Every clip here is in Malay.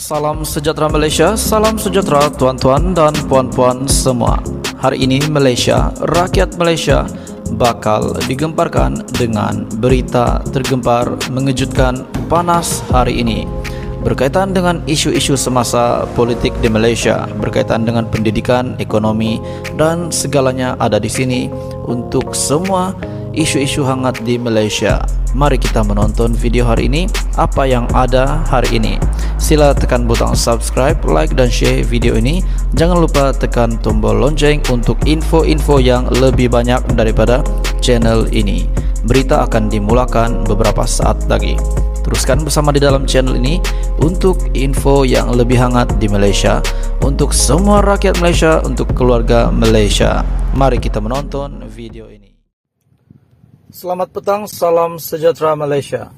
Salam sejahtera Malaysia, salam sejahtera tuan-tuan dan puan-puan semua. Hari ini Malaysia, rakyat Malaysia bakal digemparkan dengan berita tergempar mengejutkan panas hari ini berkaitan dengan isu-isu semasa politik di Malaysia, berkaitan dengan pendidikan, ekonomi dan segalanya ada di sini untuk semua isu-isu hangat di Malaysia. Mari kita menonton video hari ini, apa yang ada hari ini. Sila tekan butang subscribe, like dan share video ini. Jangan lupa tekan tombol lonceng untuk info-info yang lebih banyak daripada channel ini. Berita akan dimulakan beberapa saat lagi. Teruskan bersama di dalam channel ini untuk info yang lebih hangat di Malaysia, untuk semua rakyat Malaysia, untuk keluarga Malaysia. Mari kita menonton video ini. Selamat petang, salam sejahtera Malaysia.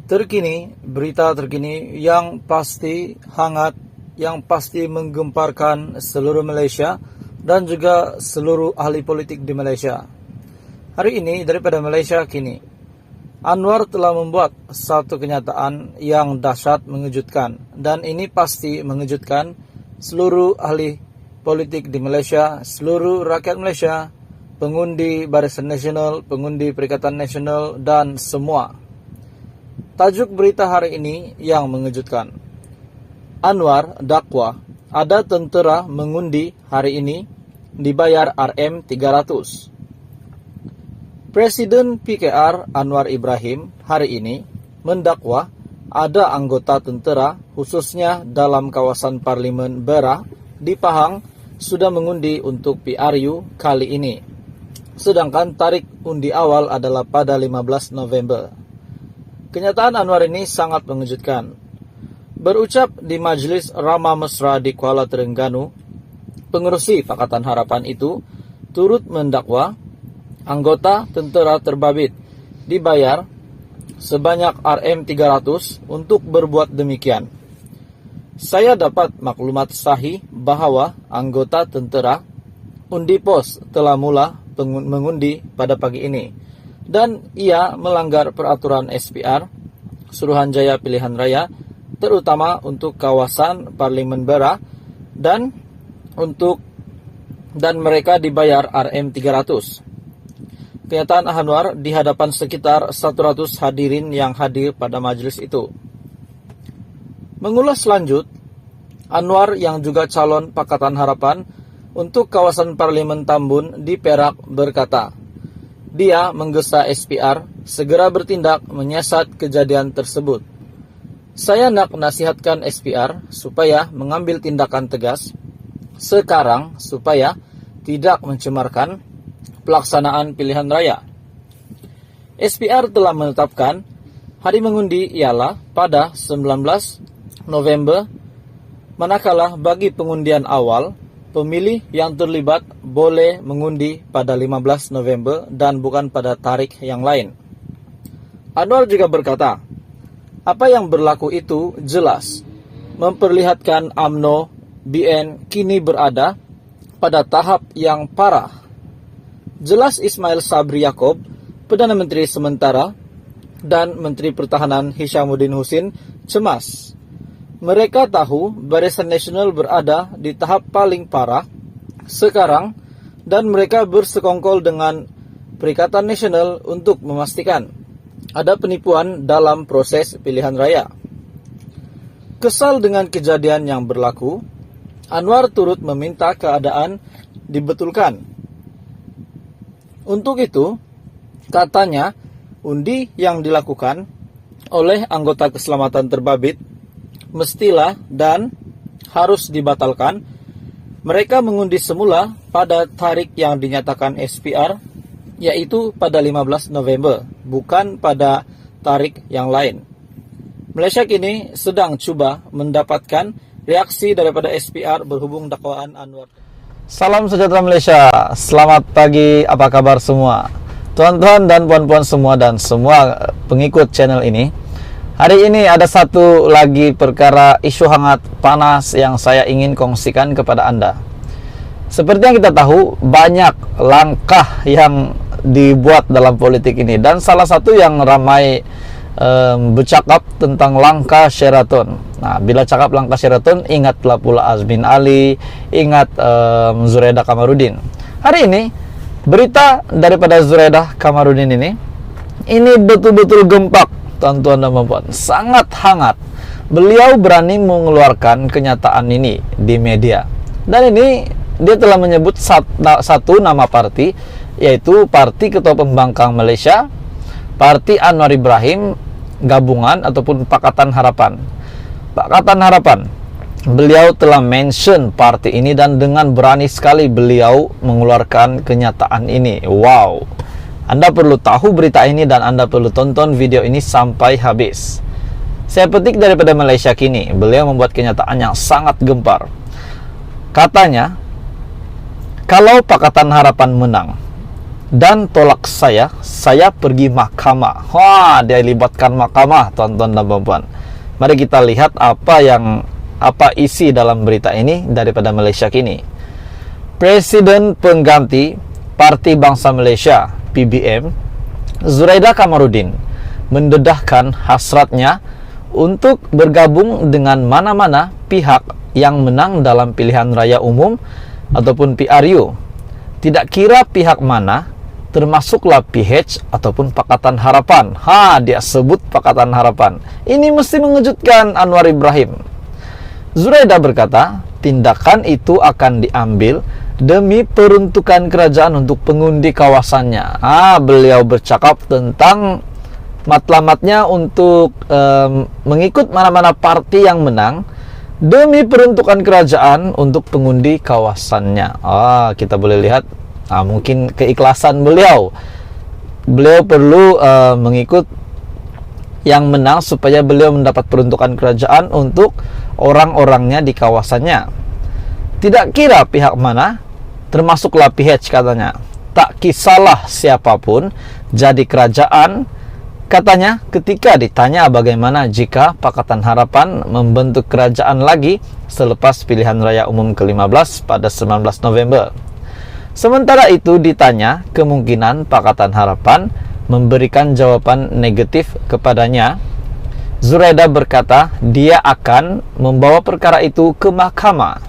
Terkini, berita terkini yang pasti hangat, yang pasti menggemparkan seluruh Malaysia dan juga seluruh ahli politik di Malaysia. Hari ini daripada Malaysia kini, Anwar telah membuat satu kenyataan yang dahsyat mengejutkan, dan ini pasti mengejutkan seluruh ahli politik di Malaysia, seluruh rakyat Malaysia, pengundi Barisan Nasional, pengundi Perikatan Nasional dan semua. Tajuk berita hari ini yang mengejutkan. Anwar dakwa ada tentera mengundi hari ini dibayar RM300. Presiden PKR Anwar Ibrahim hari ini mendakwa ada anggota tentera khususnya dalam kawasan Parlimen Berak di Pahang sudah mengundi untuk PRU kali ini. Sedangkan tarik undi awal adalah pada 15 November. Kenyataan Anwar ini sangat mengejutkan. Berucap di Majlis Rama Mesra di Kuala Terengganu, pengerusi Pakatan Harapan itu turut mendakwa anggota tentera terbabit dibayar sebanyak RM300 untuk berbuat demikian. Saya dapat maklumat sahih bahawa anggota tentera undi pos telah mula mengundi pada pagi ini dan ia melanggar peraturan SPR Suruhanjaya Pilihan Raya terutama untuk kawasan Parlimen Berak dan mereka dibayar RM300. Kenyataan Anwar di hadapan sekitar 100 hadirin yang hadir pada majlis itu. Mengulas lanjut, Anwar yang juga calon Pakatan Harapan untuk kawasan Parlimen Tambun di Perak berkata, dia menggesa SPR segera bertindak menyiasat kejadian tersebut. Saya nak nasihatkan SPR supaya mengambil tindakan tegas sekarang supaya tidak mencemarkan pelaksanaan pilihan raya. SPR telah menetapkan hari mengundi ialah pada 19 November, manakala bagi pengundian awal, pemilih yang terlibat boleh mengundi pada 15 November dan bukan pada tarikh yang lain. Anwar juga berkata, apa yang berlaku itu jelas memperlihatkan UMNO BN kini berada pada tahap yang parah. Jelas Ismail Sabri Yaakob, Perdana Menteri sementara, dan Menteri Pertahanan Hishamuddin Hussein cemas. Mereka tahu Barisan Nasional berada di tahap paling parah sekarang dan mereka bersekongkol dengan Perikatan Nasional untuk memastikan ada penipuan dalam proses pilihan raya. Kesal dengan kejadian yang berlaku, Anwar turut meminta keadaan dibetulkan. Untuk itu, katanya undi yang dilakukan oleh anggota keselamatan terbabit mestilah dan harus dibatalkan. Mereka mengundi semula pada tarik yang dinyatakan SPR, yaitu pada 15 November, bukan pada tarik yang lain. Malaysia kini sedang cuba mendapatkan reaksi daripada SPR berhubung dakwaan Anwar. Salam sejahtera Malaysia, selamat pagi, apa kabar semua? Tuan-tuan dan puan-puan semua dan semua pengikut channel ini. Hari ini ada satu lagi perkara isu hangat panas yang saya ingin kongsikan kepada Anda. Seperti yang kita tahu, banyak langkah yang dibuat dalam politik ini, dan salah satu yang ramai bercakap tentang langkah Sheraton. Nah, bila cakap langkah Sheraton, ingatlah pula Azmin Ali, ingat Zuraida Kamarudin. Hari ini berita daripada Zuraida Kamarudin ini betul-betul gempak, tuan-tuan dan puan-puan, sangat hangat. Beliau berani mengeluarkan kenyataan ini di media. Dan ini dia telah menyebut satu nama parti, yaitu Parti Ketua Pembangkang Malaysia, Parti Anwar Ibrahim, gabungan ataupun Pakatan Harapan. Pakatan Harapan. Beliau telah mention parti ini dan dengan berani sekali beliau mengeluarkan kenyataan ini. Wow. Anda perlu tahu berita ini dan Anda perlu tonton video ini sampai habis. Saya petik daripada Malaysia Kini. Beliau membuat kenyataan yang sangat gempar. Katanya, kalau Pakatan Harapan menang dan tolak saya pergi mahkamah. Wah, dia libatkan mahkamah, tuan-tuan dan puan-puan. Mari kita lihat apa isi dalam berita ini daripada Malaysia Kini. Presiden pengganti Parti Bangsa Malaysia PBM, Zuraida Kamarudin, mendedahkan hasratnya untuk bergabung dengan mana-mana pihak yang menang dalam pilihan raya umum ataupun PRU. Tidak kira pihak mana, termasuklah PH ataupun Pakatan Harapan. Dia sebut Pakatan Harapan. Ini mesti mengejutkan Anwar Ibrahim. Zuraida berkata, tindakan itu akan diambil demi peruntukan kerajaan untuk pengundi kawasannya. Beliau bercakap tentang matlamatnya untuk mengikut mana-mana parti yang menang demi peruntukan kerajaan untuk pengundi kawasannya. Kita boleh lihat mungkin keikhlasan beliau. Beliau perlu mengikut yang menang supaya beliau mendapat peruntukan kerajaan untuk orang-orangnya di kawasannya. Tidak kira pihak mana, termasuklah PH katanya. Tak kisahlah siapapun jadi kerajaan. Katanya ketika ditanya bagaimana jika Pakatan Harapan membentuk kerajaan lagi selepas pilihan raya umum ke-15 pada 19 November. Sementara itu ditanya kemungkinan Pakatan Harapan memberikan jawaban negatif kepadanya, Zuraida berkata dia akan membawa perkara itu ke mahkamah.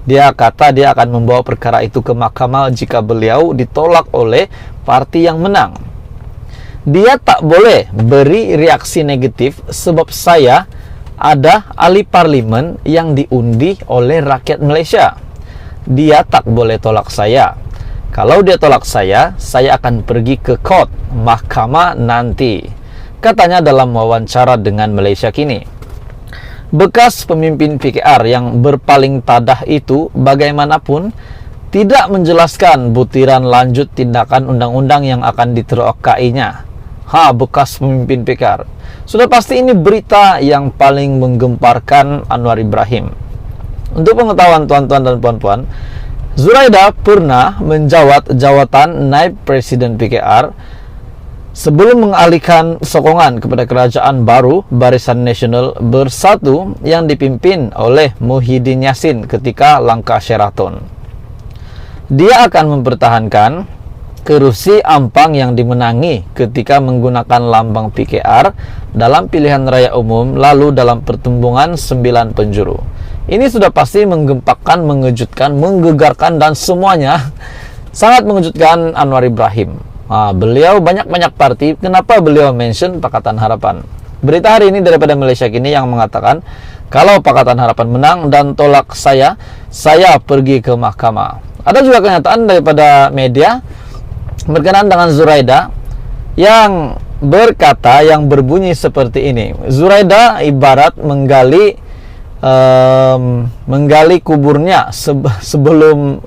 Dia akan membawa perkara itu ke mahkamah jika beliau ditolak oleh parti yang menang. Dia tak boleh beri reaksi negatif sebab saya ada ahli parlimen yang diundi oleh rakyat Malaysia. Dia tak boleh tolak saya. Kalau dia tolak saya akan pergi ke court, mahkamah nanti. Katanya dalam wawancara dengan Malaysia Kini. Bekas pemimpin PKR yang berpaling tadah itu bagaimanapun tidak menjelaskan butiran lanjut tindakan undang-undang yang akan diterokai-nya. Bekas pemimpin PKR. Sudah pasti ini berita yang paling menggemparkan Anwar Ibrahim. Untuk pengetahuan tuan-tuan dan puan-puan, Zuraida pernah menjawat jawatan naib presiden PKR sebelum mengalihkan sokongan kepada kerajaan baru Barisan Nasional Bersatu yang dipimpin oleh Muhyiddin Yassin ketika langkah Sheraton. Dia akan mempertahankan kerusi Ampang yang dimenangi ketika menggunakan lambang PKR dalam pilihan raya umum lalu dalam pertembungan 9 penjuru. Ini sudah pasti menggempakkan, mengejutkan, menggegarkan dan semuanya sangat mengejutkan Anwar Ibrahim. Beliau banyak-banyak parti. Kenapa beliau mention Pakatan Harapan? Berita hari ini daripada Malaysia Kini yang mengatakan kalau Pakatan Harapan menang dan tolak saya pergi ke mahkamah. Ada juga kenyataan daripada media berkenaan dengan Zuraida yang berkata, yang berbunyi seperti ini. Zuraida ibarat menggali kuburnya sebelum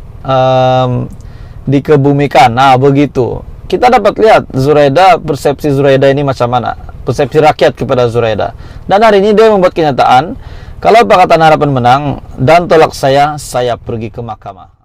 dikebumikan. Begitu. Kita dapat lihat Zuraida, persepsi Zuraida ini macam mana, persepsi rakyat kepada Zuraida. Dan hari ini dia membuat kenyataan kalau Pakatan Harapan menang dan tolak saya pergi ke mahkamah.